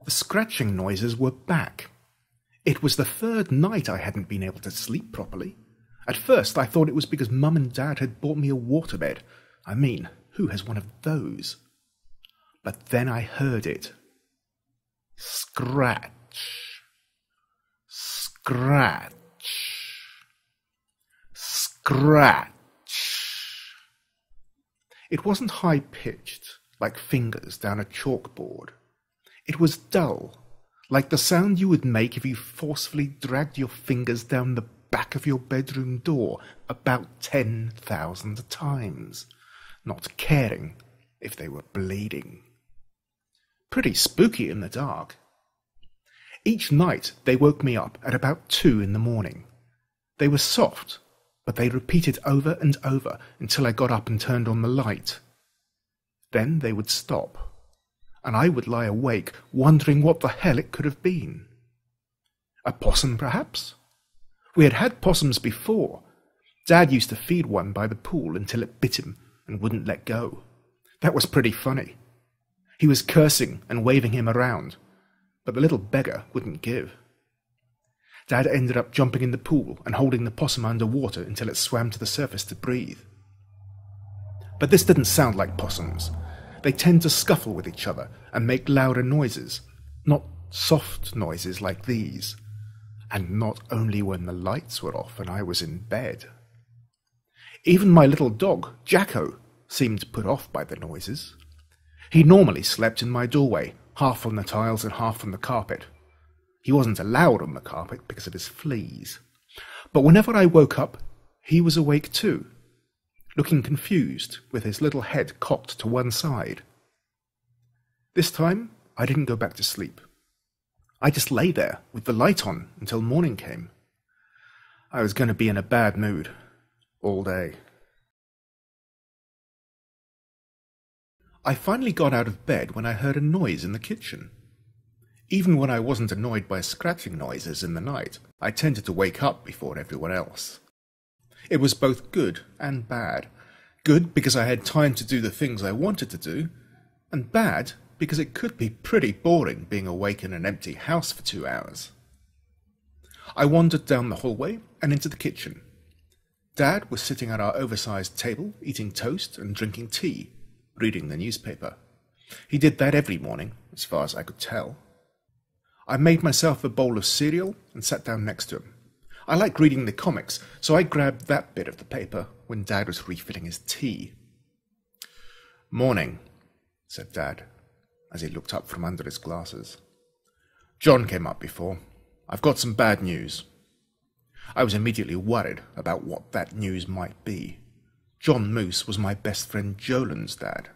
The scratching noises were back. It was the third night I hadn't been able to sleep properly. At first I thought it was because Mum and Dad had bought me a waterbed. I mean, who has one of those? But then I heard it. Scratch. Scratch. Scratch. It wasn't high-pitched, like fingers down a chalkboard. It was dull, like the sound you would make if you forcefully dragged your fingers down the back of your bedroom door about 10,000 times, not caring if they were bleeding. Pretty spooky in the dark. Each night they woke me up at about 2 in the morning. They were soft, but they repeated over and over until I got up and turned on the light. Then they would stop, and I would lie awake wondering what the hell it could have been. A possum, perhaps? We had had possums before. Dad used to feed one by the pool until it bit him and wouldn't let go. That was pretty funny. He was cursing and waving him around, but the little beggar wouldn't give. Dad ended up jumping in the pool and holding the possum under water until it swam to the surface to breathe. But this didn't sound like possums. They tend to scuffle with each other and make louder noises, not soft noises like these, and not only when the lights were off and I was in bed. Even my little dog, Jacko, seemed put off by the noises. He normally slept in my doorway, half on the tiles and half on the carpet. He wasn't allowed on the carpet because of his fleas. But whenever I woke up, he was awake too, looking confused with his little head cocked to one side. This time, I didn't go back to sleep. I just lay there with the light on until morning came. I was going to be in a bad mood all day. I finally got out of bed when I heard a noise in the kitchen. Even when I wasn't annoyed by scratching noises in the night, I tended to wake up before everyone else. It was both good and bad. Good because I had time to do the things I wanted to do, and bad because it could be pretty boring being awake in an empty house for 2 hours. I wandered down the hallway and into the kitchen. Dad was sitting at our oversized table, eating toast and drinking tea, reading the newspaper. He did that every morning, as far as I could tell. I made myself a bowl of cereal and sat down next to him. I like reading the comics, so I grabbed that bit of the paper when Dad was refilling his tea. "Morning," said Dad, as he looked up from under his glasses. "John came up before. I've got some bad news." I was immediately worried about what that news might be. John Moose was my best friend Jolan's dad,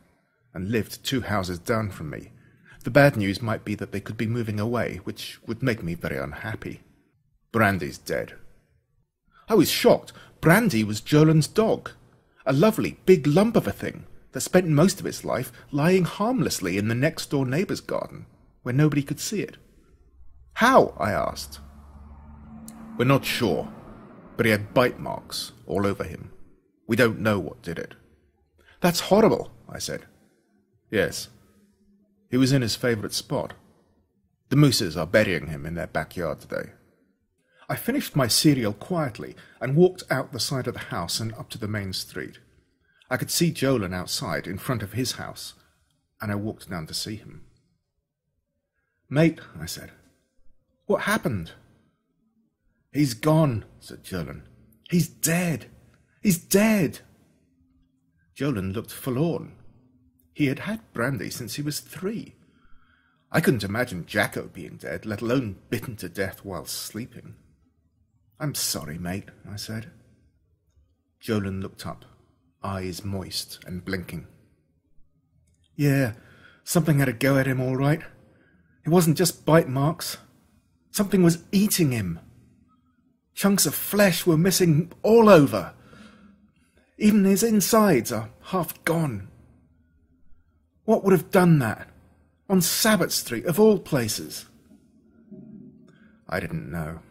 and lived 2 houses down from me. The bad news might be that they could be moving away, which would make me very unhappy. Brandy's dead. I was shocked. Brandy was Jolan's dog, a lovely big lump of a thing that spent most of its life lying harmlessly in the next-door neighbour's garden, where nobody could see it. "How?" I asked. "We're not sure, but he had bite marks all over him. We don't know what did it." "That's horrible," I said. "Yes. He was in his favourite spot. The mooses are burying him in their backyard today." I finished my cereal quietly and walked out the side of the house and up to the main street. I could see Jolan outside in front of his house, and I walked down to see him. "Mate," I said, "what happened?" "He's gone," said Jolan. "He's dead. He's dead." Jolan looked forlorn. He had had Brandy since he was 3. I couldn't imagine Jacko being dead, let alone bitten to death while sleeping. "I'm sorry, mate," I said. Jolan looked up, eyes moist and blinking. "Yeah, something had a go at him all right. It wasn't just bite marks. Something was eating him. Chunks of flesh were missing all over. Even his insides are half gone. What would have done that? On Sabbath Street, of all places?" I didn't know.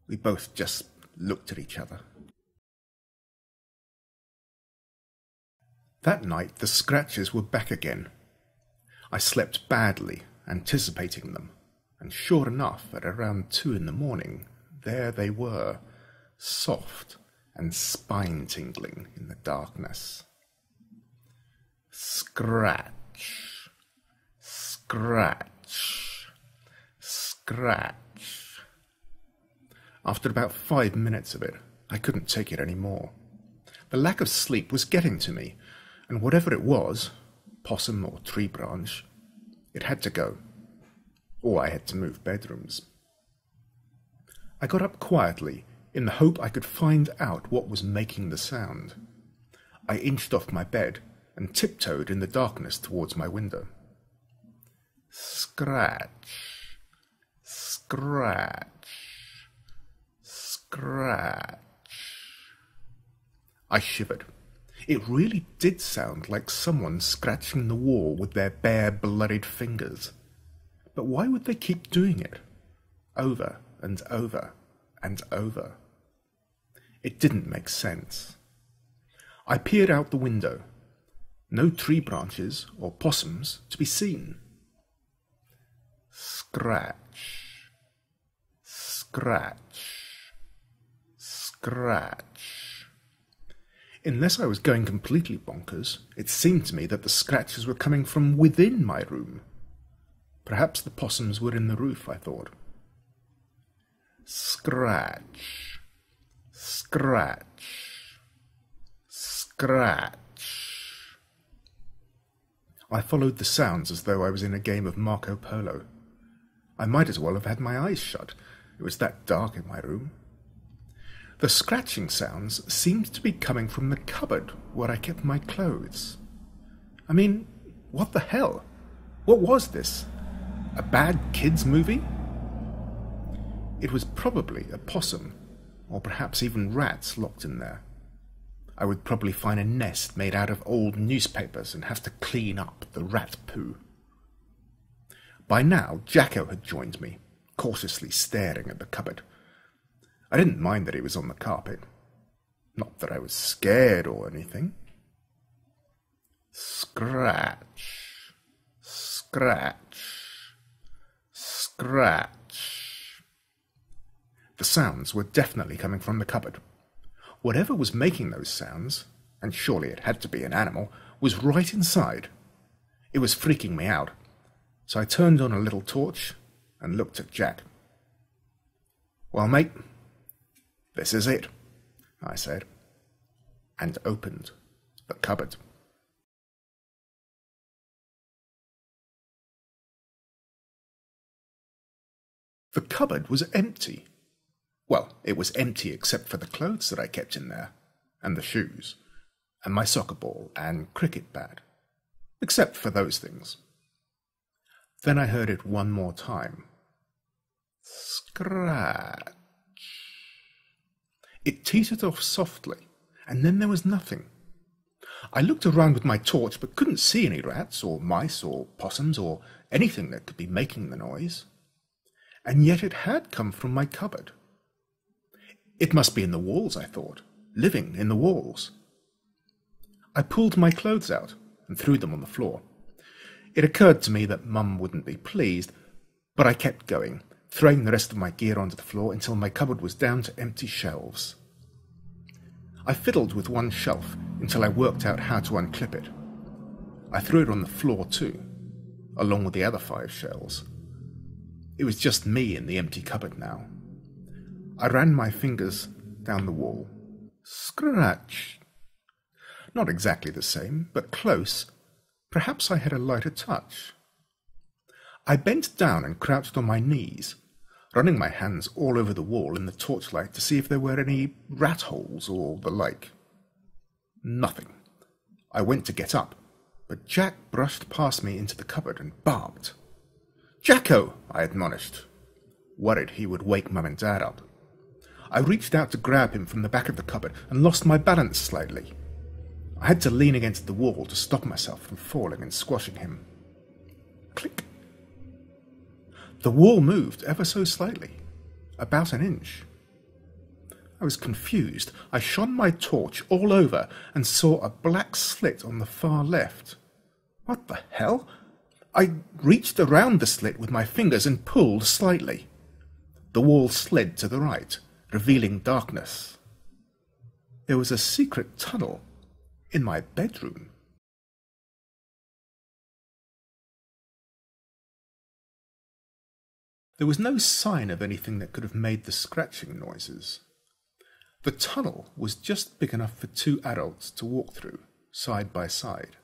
We both just looked at each other. That night the scratches were back again. I slept badly anticipating them, and sure enough, at around 2 in the morning, there they were, soft and spine-tingling in the darkness. Scratch, scratch, scratch. After about 5 minutes of it, I couldn't take it any more. The lack of sleep was getting to me, and whatever it was, possum or tree branch, it had to go, or I had to move bedrooms. I got up quietly in the hope I could find out what was making the sound. I inched off my bed and tiptoed in the darkness towards my window. Scratch, scratch, scratch. I shivered. It really did sound like someone scratching the wall with their bare, bloodied fingers. But why would they keep doing it? Over and over and over. It didn't make sense. I peered out the window. No tree branches or possums to be seen. Scratch, scratch, scratch. Unless I was going completely bonkers, it seemed to me that the scratches were coming from within my room. Perhaps the possums were in the roof, I thought. Scratch, scratch, scratch. I followed the sounds as though I was in a game of Marco Polo. I might as well have had my eyes shut. It was that dark in my room. The scratching sounds seemed to be coming from the cupboard where I kept my clothes. I mean, what the hell? What was this? A bad kids' movie? It was probably a possum, or perhaps even rats locked in there. I would probably find a nest made out of old newspapers and have to clean up the rat poo. By now, Jacko had joined me, cautiously staring at the cupboard. I didn't mind that he was on the carpet. Not that I was scared or anything. Scratch, scratch, scratch. The sounds were definitely coming from the cupboard. Whatever was making those sounds, and surely it had to be an animal, was right inside. It was freaking me out, so I turned on a little torch and looked at Jack. "Well, mate, this is it," I said, and opened the cupboard. The cupboard was empty. Well, it was empty except for the clothes that I kept in there, and the shoes, and my soccer ball and cricket bat, except for those things. Then I heard it one more time. Scratch. It teetered off softly, and then there was nothing. I looked around with my torch, but couldn't see any rats or mice or possums or anything that could be making the noise. And yet it had come from my cupboard. It must be in the walls, I thought, living in the walls. I pulled my clothes out and threw them on the floor. It occurred to me that Mum wouldn't be pleased, but I kept going, throwing the rest of my gear onto the floor until my cupboard was down to empty shelves. I fiddled with one shelf until I worked out how to unclip it. I threw it on the floor too, along with the other 5 shelves. It was just me in the empty cupboard now. I ran my fingers down the wall. Scratch. Not exactly the same, but close. Perhaps I had a lighter touch. I bent down and crouched on my knees, running my hands all over the wall in the torchlight to see if there were any rat holes or the like. Nothing. I went to get up, but Jack brushed past me into the cupboard and barked. "Jacko!" I admonished, worried he would wake Mum and Dad up. I reached out to grab him from the back of the cupboard and lost my balance slightly. I had to lean against the wall to stop myself from falling and squashing him. Click. The wall moved ever so slightly, about an inch. I was confused. I shone my torch all over and saw a black slit on the far left. What the hell? I reached around the slit with my fingers and pulled slightly. The wall slid to the right, revealing darkness. There was a secret tunnel in my bedroom. There was no sign of anything that could have made the scratching noises. The tunnel was just big enough for 2 adults to walk through, side by side.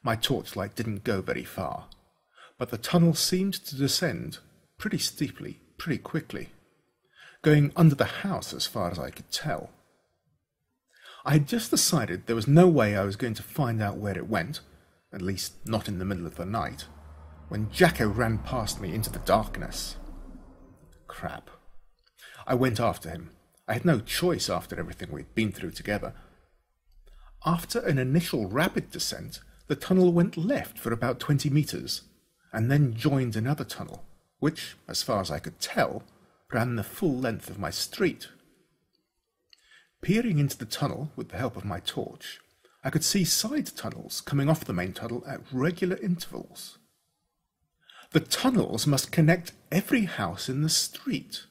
My torchlight didn't go very far, but the tunnel seemed to descend pretty steeply, pretty quickly, going under the house as far as I could tell. I had just decided there was no way I was going to find out where it went, at least not in the middle of the night, when Jacko ran past me into the darkness. Crap. I went after him. I had no choice after everything we'd been through together. After an initial rapid descent, the tunnel went left for about 20 meters, and then joined another tunnel, which, as far as I could tell, ran the full length of my street. Peering into the tunnel with the help of my torch, I could see side tunnels coming off the main tunnel at regular intervals. The tunnels must connect every house in the street.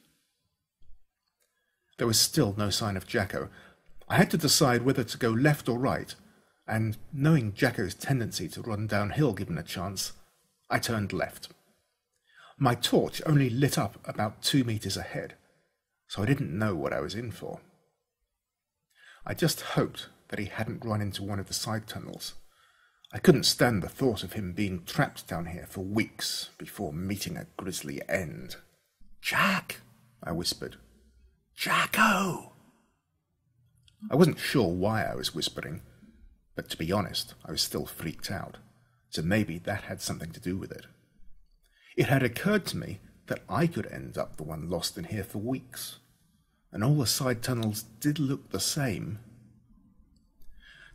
There was still no sign of Jacko. I had to decide whether to go left or right, and knowing Jacko's tendency to run downhill given a chance, I turned left. My torch only lit up about 2 meters ahead, so I didn't know what I was in for. I just hoped that he hadn't run into one of the side tunnels. I couldn't stand the thought of him being trapped down here for weeks before meeting a grisly end. "Jack," I whispered. "Jacko!" I wasn't sure why I was whispering, but to be honest, I was still freaked out, so maybe that had something to do with it. It had occurred to me that I could end up the one lost in here for weeks, and all the side tunnels did look the same.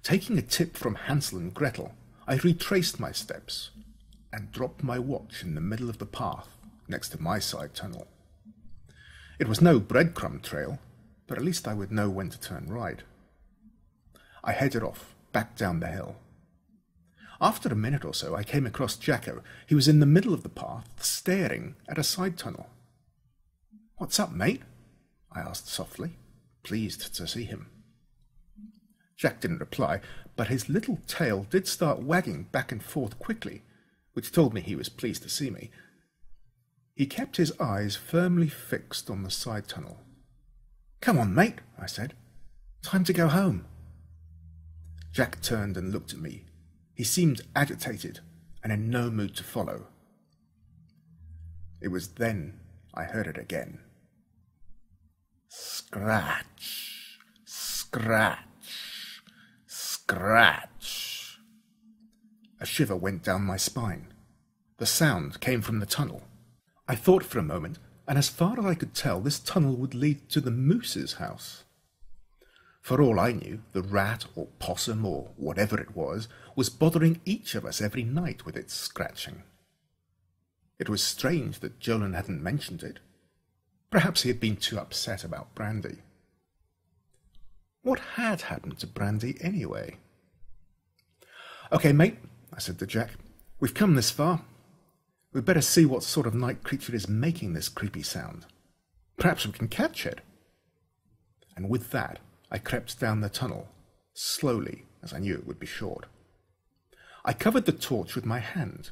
Taking a tip from Hansel and Gretel, I retraced my steps and dropped my watch in the middle of the path next to my side tunnel. It was no breadcrumb trail, but at least I would know when to turn right. I headed off, back down the hill. After a minute or so, I came across Jacko. He was in the middle of the path, staring at a side tunnel. "What's up, mate?" I asked softly, pleased to see him. Jack didn't reply, but his little tail did start wagging back and forth quickly, which told me he was pleased to see me. He kept his eyes firmly fixed on the side tunnel. "Come on, mate," I said. "Time to go home." Jack turned and looked at me. He seemed agitated and in no mood to follow. It was then I heard it again. Scratch, scratch, scratch. A shiver went down my spine. The sound came from the tunnel. I thought for a moment, and as far as I could tell, this tunnel would lead to the moose's house. For all I knew, the rat or possum or whatever it was bothering each of us every night with its scratching. It was strange that Jolan hadn't mentioned it. Perhaps he had been too upset about Brandy. What had happened to Brandy anyway? "Okay, mate," I said to Jack. "We've come this far. We'd better see what sort of night creature is making this creepy sound. Perhaps we can catch it." And with that, I crept down the tunnel, slowly, as I knew it would be short. I covered the torch with my hand,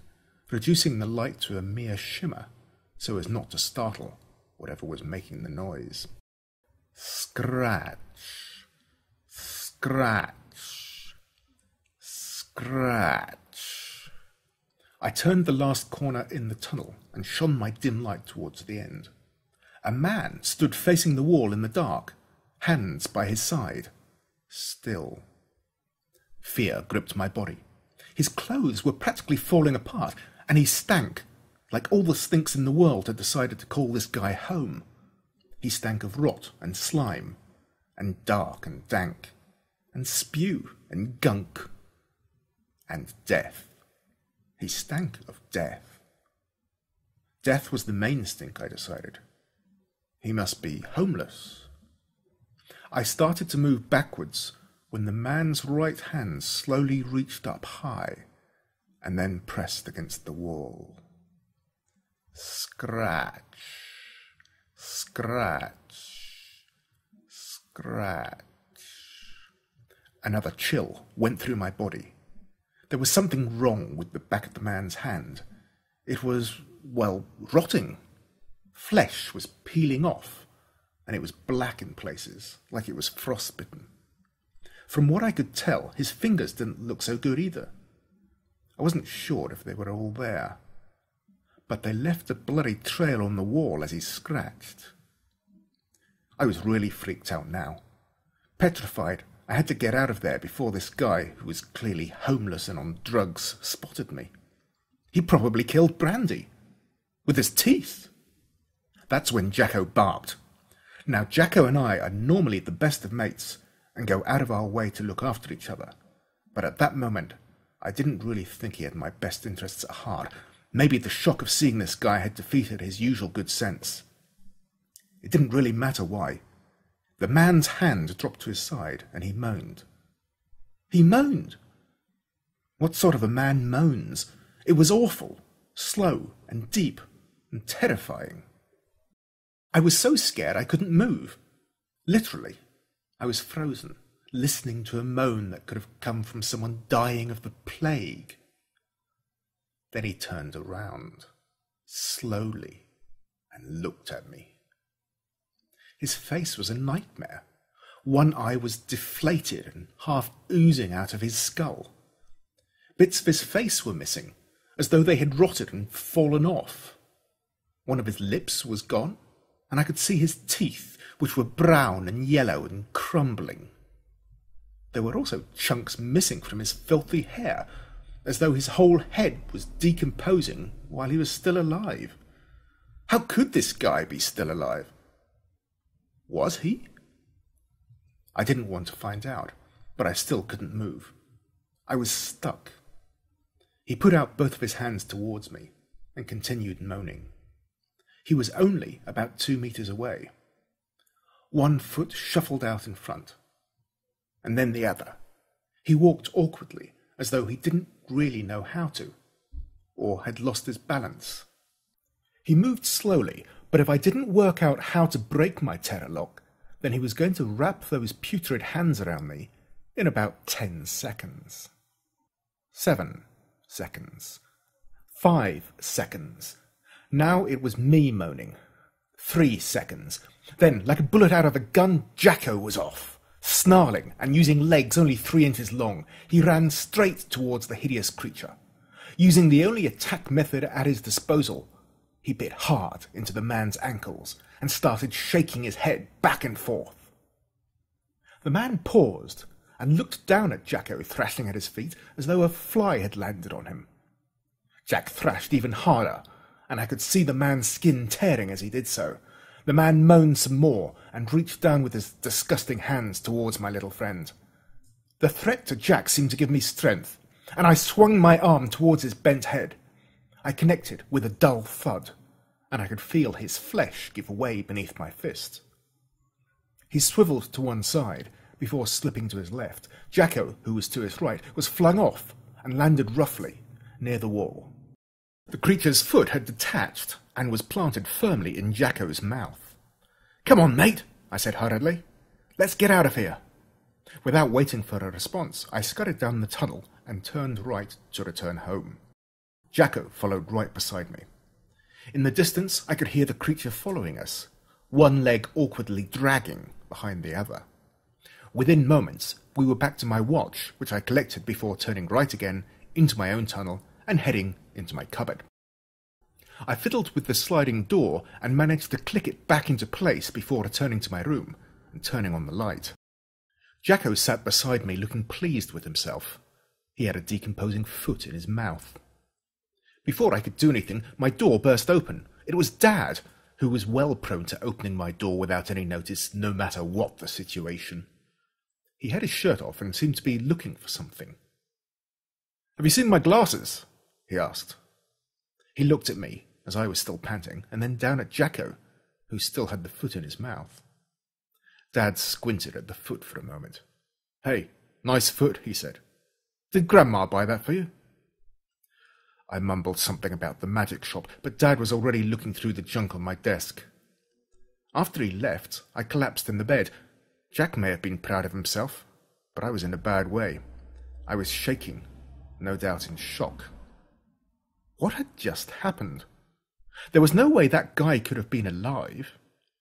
reducing the light to a mere shimmer, so as not to startle whatever was making the noise. Scratch, scratch, scratch. I turned the last corner in the tunnel and shone my dim light towards the end. A man stood facing the wall in the dark, hands by his side, still. Fear gripped my body. His clothes were practically falling apart, and he stank, like all the stinks in the world had decided to call this guy home. He stank of rot and slime, and dark and dank, and spew and gunk, and death. He stank of death. Death was the main stink, I decided. He must be homeless. I started to move backwards when the man's right hand slowly reached up high and then pressed against the wall. Scratch, scratch, scratch. Another chill went through my body. There was something wrong with the back of the man's hand. It was, well, rotting. Flesh was peeling off, and it was black in places, like it was frostbitten. From what I could tell, his fingers didn't look so good either. I wasn't sure if they were all there, but they left a bloody trail on the wall as he scratched. I was really freaked out now. Petrified, I had to get out of there before this guy, who was clearly homeless and on drugs, spotted me. He probably killed Brandy. With his teeth. That's when Jacko barked. Now, Jacko and I are normally the best of mates and go out of our way to look after each other. But at that moment, I didn't really think he had my best interests at heart. Maybe the shock of seeing this guy had defeated his usual good sense. It didn't really matter why. The man's hand dropped to his side, and he moaned. He moaned! What sort of a man moans? It was awful, slow and deep and terrifying. I was so scared I couldn't move. Literally, I was frozen, listening to a moan that could have come from someone dying of the plague. Then he turned around, slowly, and looked at me. His face was a nightmare. One eye was deflated and half oozing out of his skull. Bits of his face were missing, as though they had rotted and fallen off. One of his lips was gone, and I could see his teeth, which were brown and yellow and crumbling. There were also chunks missing from his filthy hair, as though his whole head was decomposing while he was still alive. How could this guy be still alive? Was he? I didn't want to find out, but I still couldn't move. I was stuck. He put out both of his hands towards me and continued moaning. He was only about 2 meters away. One foot shuffled out in front, and then the other. He walked awkwardly, as though he didn't really know how to, or had lost his balance. He moved slowly, but if I didn't work out how to break my terror lock, then he was going to wrap those putrid hands around me in about 10 seconds. 7 seconds. 5 seconds. Now it was me moaning. 3 seconds. Then, like a bullet out of a gun, Jacko was off. Snarling and using legs only 3 inches long, he ran straight towards the hideous creature. Using the only attack method at his disposal, he bit hard into the man's ankles and started shaking his head back and forth. The man paused and looked down at Jacko thrashing at his feet as though a fly had landed on him. Jack thrashed even harder, and I could see the man's skin tearing as he did so. The man moaned some more and reached down with his disgusting hands towards my little friend. The threat to Jack seemed to give me strength, and I swung my arm towards his bent head. I connected with a dull thud, and I could feel his flesh give way beneath my fist. He swiveled to one side before slipping to his left. Jacko, who was to his right, was flung off and landed roughly near the wall. The creature's foot had detached and was planted firmly in Jacko's mouth. "Come on, mate," I said hurriedly. "Let's get out of here." Without waiting for a response, I scudded down the tunnel and turned right to return home. Jacko followed right beside me. In the distance, I could hear the creature following us, one leg awkwardly dragging behind the other. Within moments, we were back to my watch, which I collected before turning right again into my own tunnel and heading into my cupboard. I fiddled with the sliding door and managed to click it back into place before returning to my room and turning on the light. Jacko sat beside me looking pleased with himself. He had a decomposing foot in his mouth. Before I could do anything, my door burst open. It was Dad, who was well prone to opening my door without any notice, no matter what the situation. He had his shirt off and seemed to be looking for something. "Have you seen my glasses?" he asked. He looked at me, as I was still panting, and then down at Jacko, who still had the foot in his mouth. Dad squinted at the foot for a moment. "Hey, nice foot," he said. "Did Grandma buy that for you?" I mumbled something about the magic shop, but Dad was already looking through the junk on my desk. After he left, I collapsed in the bed. Jack may have been proud of himself, but I was in a bad way. I was shaking, no doubt in shock. What had just happened? There was no way that guy could have been alive.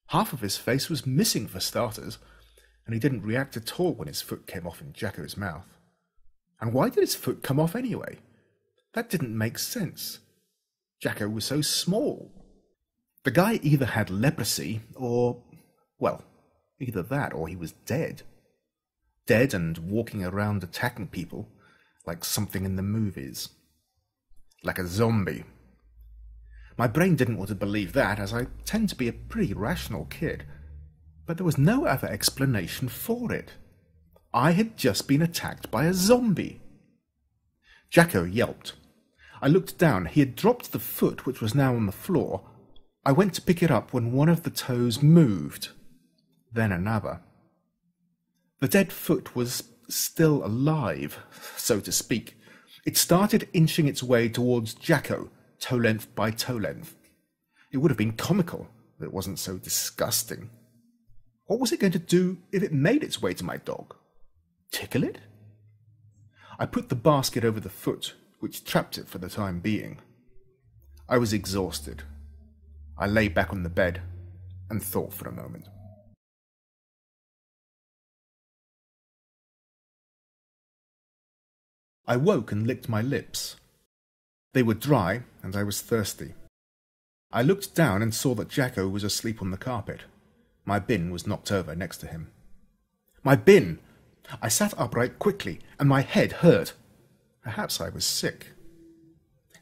Half of his face was missing for starters, and he didn't react at all when his foot came off in Jacko's mouth. And why did his foot come off anyway? That didn't make sense. Jacko was so small. The guy either had leprosy or, well, either that or he was dead. Dead and walking around attacking people like something in the movies. Like a zombie. My brain didn't want to believe that, as I tend to be a pretty rational kid. But there was no other explanation for it. I had just been attacked by a zombie. Jacko yelped. I looked down. He had dropped the foot, which was now on the floor. I went to pick it up when one of the toes moved. Then another. The dead foot was still alive, so to speak. It started inching its way towards Jacko, toe length by toe length. It would have been comical if it wasn't so disgusting. What was it going to do if it made its way to my dog? Tickle it? I put the basket over the foot, which trapped it for the time being. I was exhausted. I lay back on the bed and thought for a moment. I woke and licked my lips. They were dry, and I was thirsty. I looked down and saw that Jacko was asleep on the carpet. My bin was knocked over next to him. My bin! I sat upright quickly, and my head hurt. Perhaps I was sick.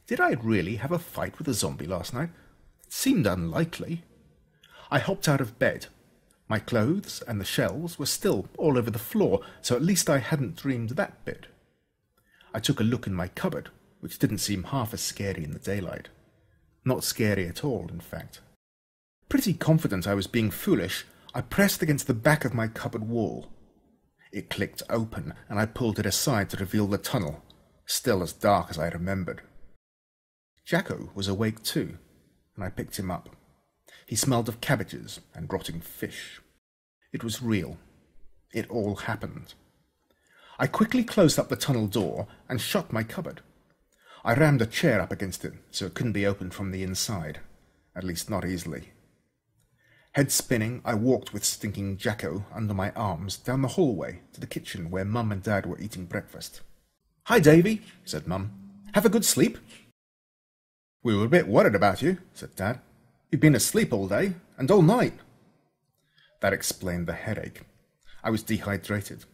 Did I really have a fight with a zombie last night? It seemed unlikely. I hopped out of bed. My clothes and the shelves were still all over the floor, so at least I hadn't dreamed that bit. I took a look in my cupboard, which didn't seem half as scary in the daylight. Not scary at all, in fact. Pretty confident I was being foolish, I pressed against the back of my cupboard wall. It clicked open, and I pulled it aside to reveal the tunnel, still as dark as I remembered. Jacko was awake too, and I picked him up. He smelled of cabbages and rotting fish. It was real. It all happened. I quickly closed up the tunnel door and shut my cupboard. I rammed a chair up against it so it couldn't be opened from the inside, at least not easily. Head spinning, I walked with stinking Jacko under my arms down the hallway to the kitchen where Mum and Dad were eating breakfast. "Hi, Davy," said Mum. "Have a good sleep?" "We were a bit worried about you," said Dad. "You've been asleep all day and all night." That explained the headache. I was dehydrated.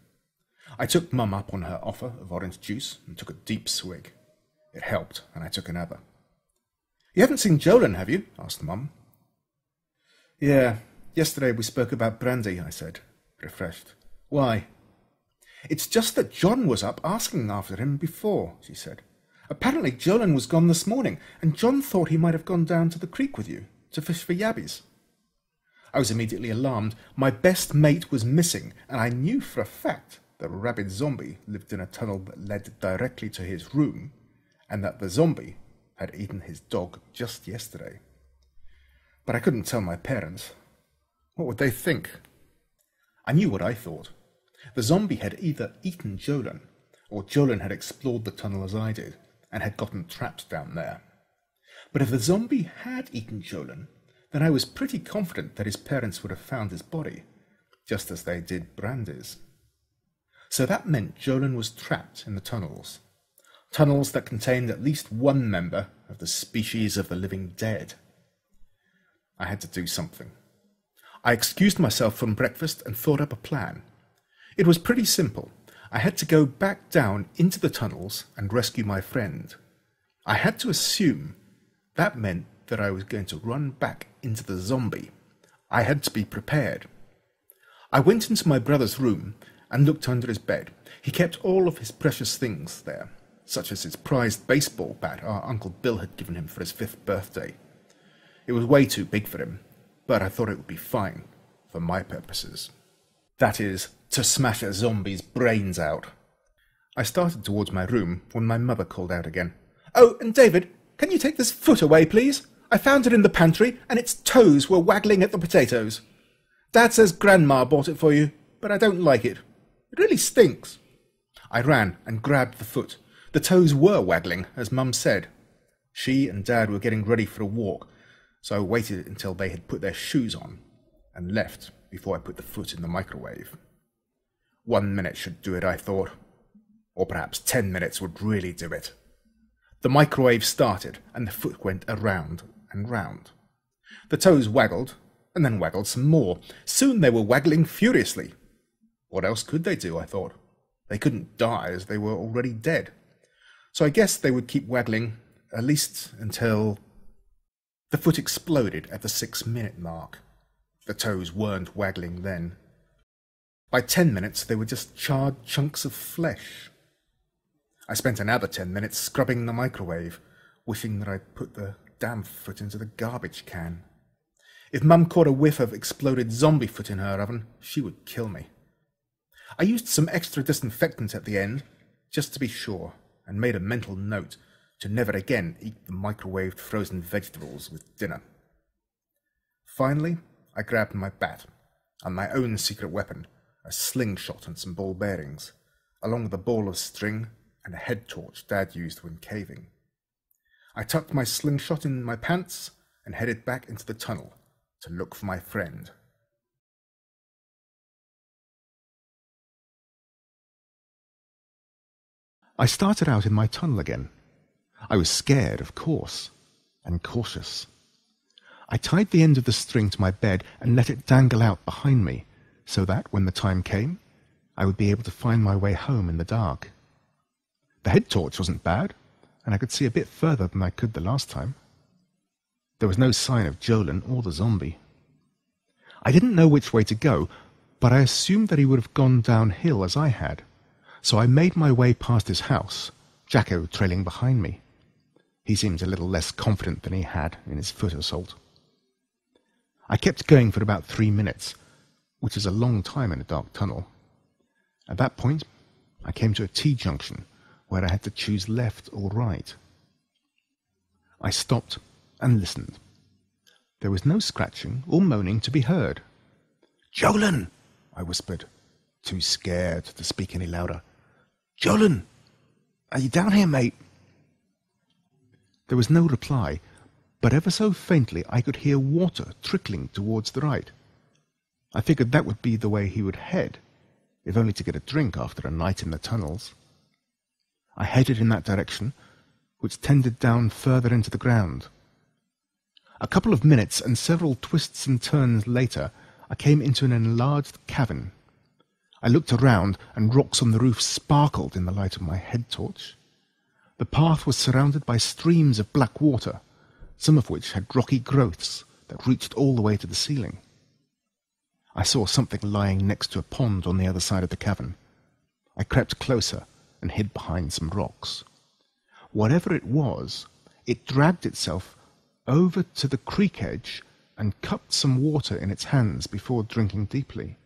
I took Mum up on her offer of orange juice and took a deep swig. It helped, and I took another. "You haven't seen Jolyn, have you?" asked Mum. "Yeah, yesterday we spoke about brandy," I said, refreshed. "Why?" "It's just that John was up asking after him before," she said. "Apparently Jolyn was gone this morning, and John thought he might have gone down to the creek with you, to fish for yabbies." I was immediately alarmed. My best mate was missing, and I knew for a fact that a rabid zombie lived in a tunnel that led directly to his room, and that the zombie had eaten his dog just yesterday. But I couldn't tell my parents. What would they think? I knew what I thought. The zombie had either eaten Jolyn, or Jolyn had explored the tunnel as I did, and had gotten trapped down there. But if the zombie had eaten Jolyn, then I was pretty confident that his parents would have found his body, just as they did Brandy's. So that meant Jolyn was trapped in the tunnels. Tunnels that contained at least one member of the species of the living dead. I had to do something. I excused myself from breakfast and thought up a plan. It was pretty simple. I had to go back down into the tunnels and rescue my friend. I had to assume that meant that I was going to run back into the zombie. I had to be prepared. I went into my brother's room and looked under his bed. He kept all of his precious things there, such as his prized baseball bat our Uncle Bill had given him for his 5th birthday. It was way too big for him, but I thought it would be fine for my purposes. That is, to smash a zombie's brains out. I started towards my room when my mother called out again. Oh, and David, can you take this foot away, please? I found it in the pantry, and its toes were waggling at the potatoes. Dad says Grandma bought it for you, but I don't like it. It really stinks. I ran and grabbed the foot. The toes were waggling, as Mum said. She and Dad were getting ready for a walk, so I waited until they had put their shoes on and left before I put the foot in the microwave. 1 minute should do it, I thought. Or perhaps 10 minutes would really do it. The microwave started, and the foot went around and round. The toes waggled, and then waggled some more. Soon they were waggling furiously. What else could they do, I thought? They couldn't die, as they were already dead. So I guessed they would keep waggling, at least until... The foot exploded at the 6-minute mark. The toes weren't waggling then. By 10 minutes, they were just charred chunks of flesh. I spent another 10 minutes scrubbing the microwave, wishing that I'd put the damn foot into the garbage can. If Mum caught a whiff of exploded zombie foot in her oven, she would kill me. I used some extra disinfectant at the end, just to be sure, and made a mental note to never again eat the microwaved frozen vegetables with dinner. Finally, I grabbed my bat, and my own secret weapon, a slingshot and some ball bearings, along with a ball of string and a head torch Dad used when caving. I tucked my slingshot in my pants and headed back into the tunnel to look for my friend. I started out in my tunnel again. I was scared, of course, and cautious. I tied the end of the string to my bed and let it dangle out behind me, so that, when the time came, I would be able to find my way home in the dark. The head torch wasn't bad, and I could see a bit further than I could the last time. There was no sign of Jolin or the zombie. I didn't know which way to go, but I assumed that he would have gone downhill as I had, so I made my way past his house, Jacko trailing behind me. He seemed a little less confident than he had in his foot assault. I kept going for about 3 minutes, which is a long time in a dark tunnel. At that point, I came to a T-junction where I had to choose left or right. I stopped and listened. There was no scratching or moaning to be heard. "Jolin!" I whispered, too scared to speak any louder. "Jolin! Are you down here, mate?" There was no reply, but ever so faintly I could hear water trickling towards the right. I figured that would be the way he would head, if only to get a drink after a night in the tunnels. I headed in that direction, which tended down further into the ground. A couple of minutes and several twists and turns later, I came into an enlarged cavern. I looked around, and rocks on the roof sparkled in the light of my head torch. The path was surrounded by streams of black water, some of which had rocky growths that reached all the way to the ceiling. I saw something lying next to a pond on the other side of the cavern. I crept closer and hid behind some rocks. Whatever it was, it dragged itself over to the creek edge and cupped some water in its hands before drinking deeply.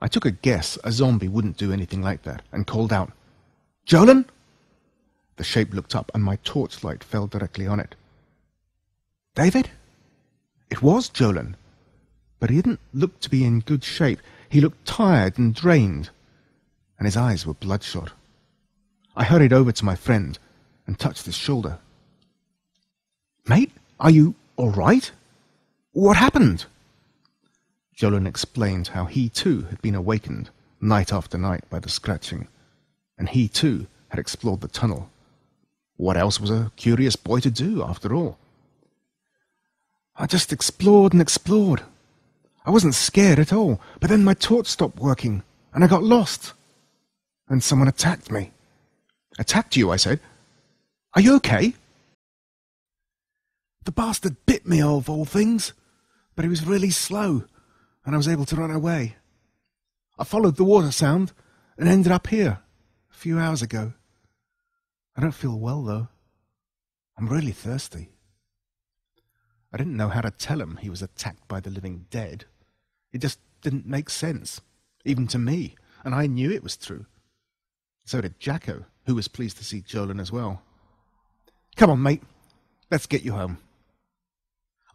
I took a guess a zombie wouldn't do anything like that and called out, "Jolin?" The shape looked up and my torchlight fell directly on it. "David?" It was Jolin, but he didn't look to be in good shape. He looked tired and drained, and his eyes were bloodshot. I hurried over to my friend and touched his shoulder. "Mate, are you all right? What happened?" Jolin explained how he too had been awakened night after night by the scratching, and he too had explored the tunnel. What else was a curious boy to do, after all? "I just explored and explored. I wasn't scared at all, but then my torch stopped working, and I got lost. And someone attacked me." "Attacked you?" I said. "Are you okay?" "The bastard bit me, of all things, but he was really slow, and I was able to run away. I followed the water sound and ended up here a few hours ago. I don't feel well, though. I'm really thirsty." I didn't know how to tell him he was attacked by the living dead. It just didn't make sense, even to me, and I knew it was true. So did Jacko, who was pleased to see Jolin as well. Come on, mate. Let's get you home.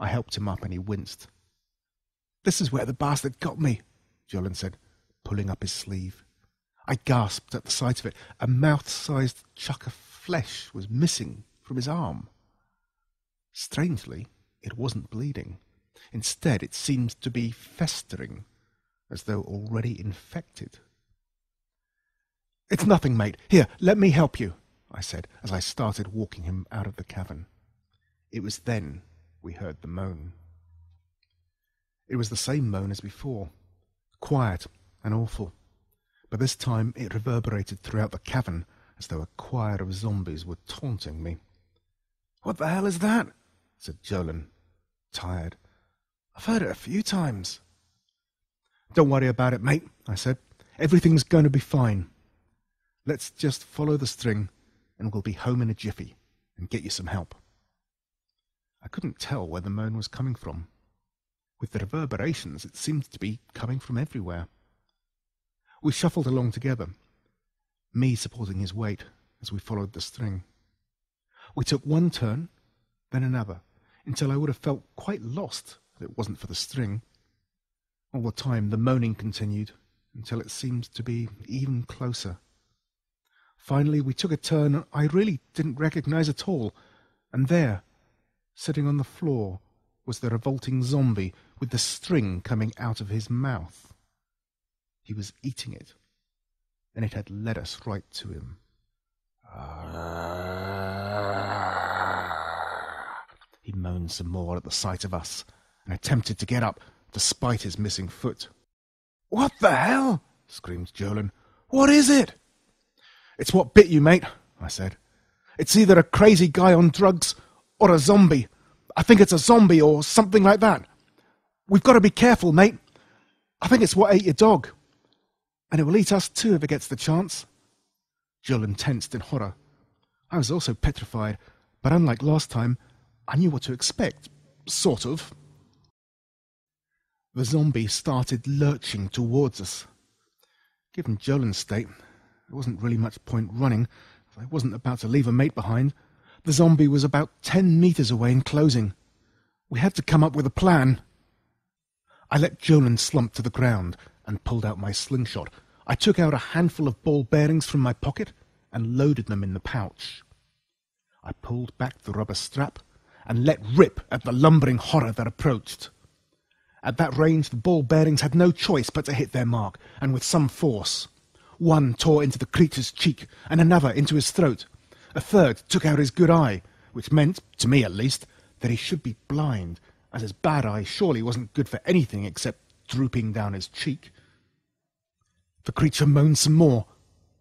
I helped him up and he winced. This is where the bastard got me, Jolin said, pulling up his sleeve. I gasped at the sight of it. A mouth-sized chunk of flesh was missing from his arm. Strangely, it wasn't bleeding. Instead, it seemed to be festering, as though already infected. It's nothing, mate. Here, let me help you, I said, as I started walking him out of the cavern. It was then we heard the moan. It was the same moan as before, quiet and awful, but this time it reverberated throughout the cavern as though a choir of zombies were taunting me. What the hell is that? Said Jolin, tired. I've heard it a few times. Don't worry about it, mate, I said. Everything's going to be fine. Let's just follow the string and we'll be home in a jiffy and get you some help. I couldn't tell where the moan was coming from. With the reverberations, it seemed to be coming from everywhere. We shuffled along together, me supporting his weight as we followed the string. We took one turn, then another, until I would have felt quite lost if it wasn't for the string. All the time the moaning continued, until it seemed to be even closer. Finally we took a turn I really didn't recognize at all, and there, sitting on the floor, was the revolting zombie with the string coming out of his mouth. He was eating it, and it had led us right to him. He moaned some more at the sight of us, and attempted to get up, despite his missing foot. What the hell? Screamed Jolin. What is it? It's what bit you, mate, I said. It's either a crazy guy on drugs or a zombie. I think it's a zombie or something like that. We've got to be careful, mate. I think it's what ate your dog. And it will eat us too if it gets the chance. Jolin tensed in horror. I was also petrified, but unlike last time, I knew what to expect. Sort of. The zombie started lurching towards us. Given Jolin's state, there wasn't really much point running, as I wasn't about to leave a mate behind. The zombie was about 10 meters away and closing. We had to come up with a plan. I let Jolin slump to the ground and pulled out my slingshot. I took out a handful of ball bearings from my pocket and loaded them in the pouch. I pulled back the rubber strap and let rip at the lumbering horror that approached. At that range, the ball bearings had no choice but to hit their mark, and with some force. One tore into the creature's cheek, and another into his throat. A third took out his good eye, which meant, to me at least, that he should be blind, as his bad eye surely wasn't good for anything except drooping down his cheek. The creature moaned some more,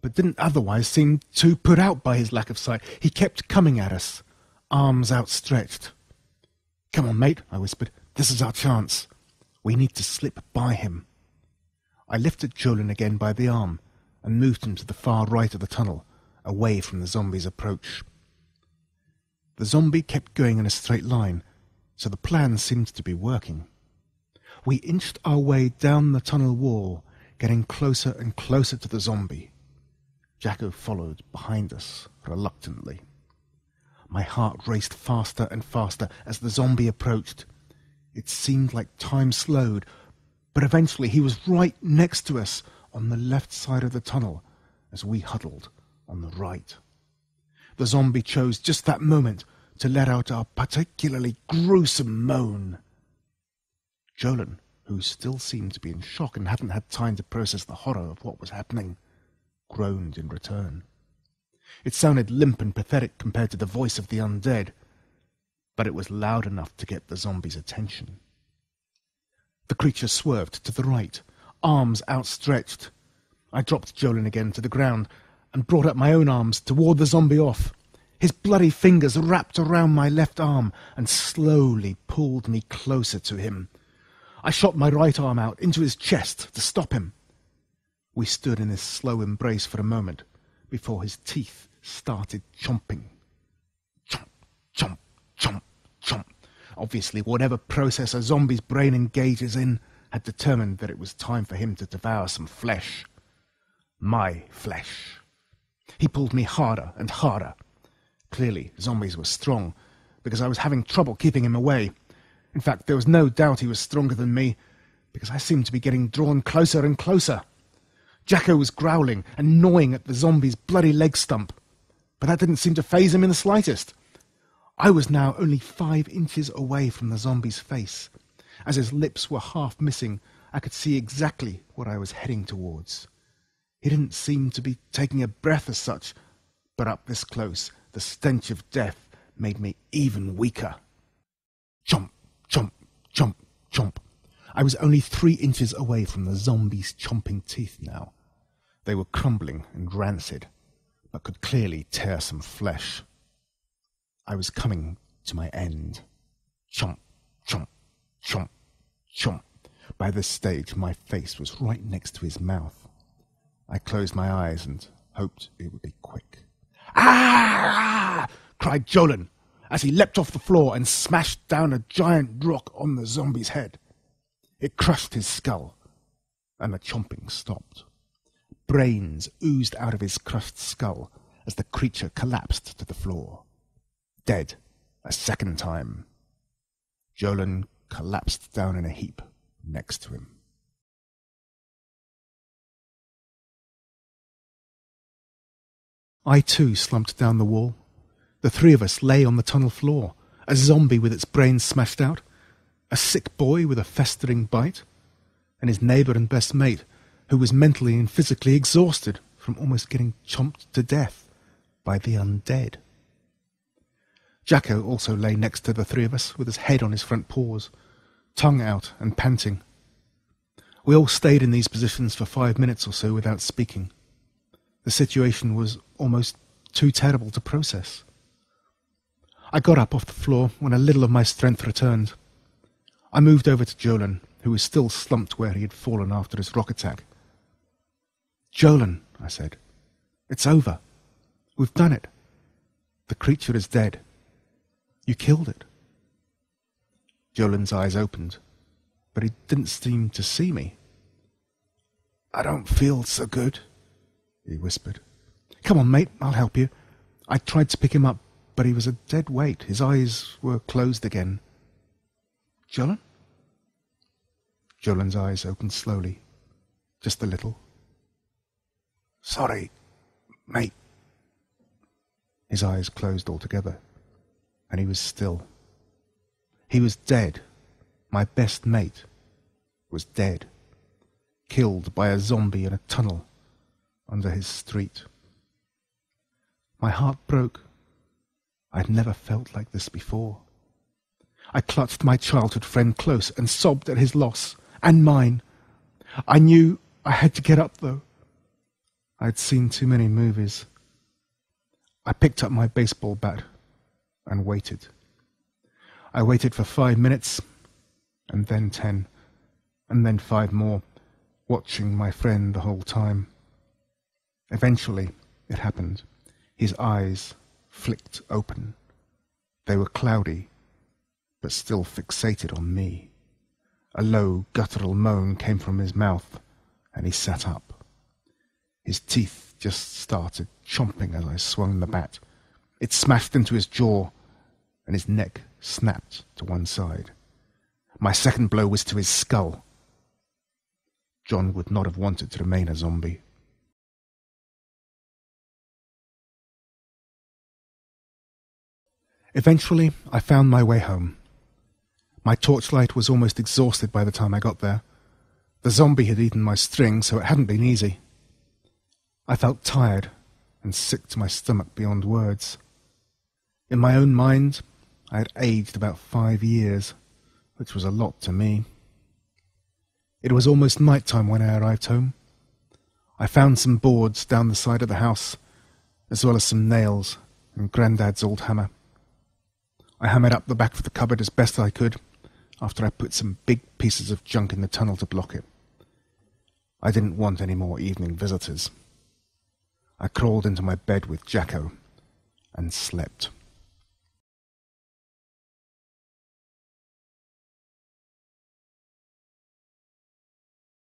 but didn't otherwise seem too put out by his lack of sight. He kept coming at us, arms outstretched. Come on, mate, I whispered. This is our chance. We need to slip by him. I lifted Jolin again by the arm and moved him to the far right of the tunnel, away from the zombie's approach. The zombie kept going in a straight line, so the plan seemed to be working. We inched our way down the tunnel wall, getting closer and closer to the zombie. Jacko followed behind us, reluctantly. My heart raced faster and faster as the zombie approached. It seemed like time slowed, but eventually he was right next to us on the left side of the tunnel as we huddled on the right. The zombie chose just that moment to let out a particularly gruesome moan. Jolin, who still seemed to be in shock and hadn't had time to process the horror of what was happening, groaned in return. It sounded limp and pathetic compared to the voice of the undead, but it was loud enough to get the zombie's attention. The creature swerved to the right, arms outstretched. I dropped Jolin again to the ground and brought up my own arms to ward the zombie off. His bloody fingers wrapped around my left arm and slowly pulled me closer to him. I shot my right arm out into his chest to stop him. We stood in this slow embrace for a moment before his teeth started chomping. Chomp, chomp, chomp, chomp. Obviously, whatever process a zombie's brain engages in had determined that it was time for him to devour some flesh. My flesh. He pulled me harder and harder. Clearly, zombies were strong, because I was having trouble keeping him away. In fact, there was no doubt he was stronger than me, because I seemed to be getting drawn closer and closer. Jacko was growling and gnawing at the zombie's bloody leg stump, but that didn't seem to faze him in the slightest. I was now only 5 inches away from the zombie's face. As his lips were half missing, I could see exactly what I was heading towards. He didn't seem to be taking a breath as such, but up this close, the stench of death made me even weaker. Chomp, chomp, chomp, chomp. I was only 3 inches away from the zombie's chomping teeth now. They were crumbling and rancid, but could clearly tear some flesh. I was coming to my end. Chomp, chomp, chomp, chomp. By this stage, my face was right next to his mouth. I closed my eyes and hoped it would be quick. "Ah!" cried Jolin, as he leapt off the floor and smashed down a giant rock on the zombie's head. It crushed his skull, and the chomping stopped. Brains oozed out of his crushed skull as the creature collapsed to the floor. Dead a second time. Jolin collapsed down in a heap next to him. I too slumped down the wall. The 3 of us lay on the tunnel floor, a zombie with its brains smashed out, a sick boy with a festering bite, and his neighbour and best mate, who was mentally and physically exhausted from almost getting chomped to death by the undead. Jacko also lay next to the 3 of us, with his head on his front paws, tongue out and panting. We all stayed in these positions for 5 minutes or so without speaking. The situation was almost too terrible to process. I got up off the floor when a little of my strength returned. I moved over to Jolin, who was still slumped where he had fallen after his rock attack. "Jolin," I said, "it's over. We've done it. The creature is dead. You killed it." Jolin's eyes opened, but he didn't seem to see me. "I don't feel so good," he whispered. "Come on, mate, I'll help you." I tried to pick him up, but he was a dead weight. His eyes were closed again. "Jolin?" Jolin's eyes opened slowly, just a little. "Sorry, mate." His eyes closed altogether, and he was still. He was dead. My best mate was dead, killed by a zombie in a tunnel under his street. My heart broke. I'd never felt like this before. I clutched my childhood friend close and sobbed at his loss, and mine. I knew I had to get up, though. I'd seen too many movies. I picked up my baseball bat and waited. I waited for 5 minutes, and then 10, and then 5 more, watching my friend the whole time. Eventually, it happened. His eyes flicked open. They were cloudy, but still fixated on me. A low, guttural moan came from his mouth, and he sat up. His teeth just started chomping as I swung the bat. It smashed into his jaw, and his neck snapped to one side. My second blow was to his skull. John would not have wanted to remain a zombie. Eventually, I found my way home. My torchlight was almost exhausted by the time I got there. The zombie had eaten my string, so it hadn't been easy. I felt tired and sick to my stomach beyond words. In my own mind, I had aged about 5 years, which was a lot to me. It was almost night time when I arrived home. I found some boards down the side of the house, as well as some nails and Grandad's old hammer. I hammered up the back of the cupboard as best I could, after I put some big pieces of junk in the tunnel to block it. I didn't want any more evening visitors. I crawled into my bed with Jacko and slept.